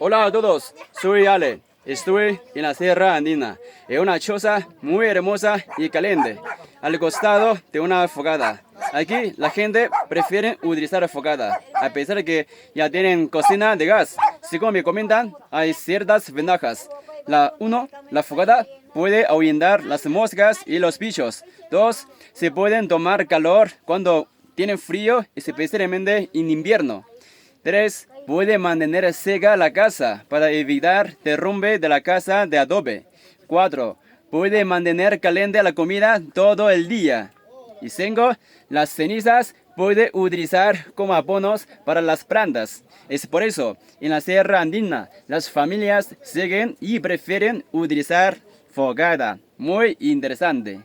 Hola a todos, soy Ale. Estoy en la Sierra Andina, en una choza muy hermosa y caliente, al costado de una fogata. Aquí la gente prefiere utilizar fogata, a pesar de que ya tienen cocina de gas. Según me comentan, hay ciertas ventajas. La fogata puede ahuyentar las moscas y los bichos. 2, se pueden tomar calor cuando tienen frío, especialmente en invierno. 3, puede mantener seca la casa para evitar derrumbe de la casa de adobe. 4, puede mantener caliente la comida todo el día. Y 5, las cenizas puede utilizar como abonos para las plantas. Es por eso, en la Sierra Andina, las familias siguen y prefieren utilizar fogata. Muy interesante.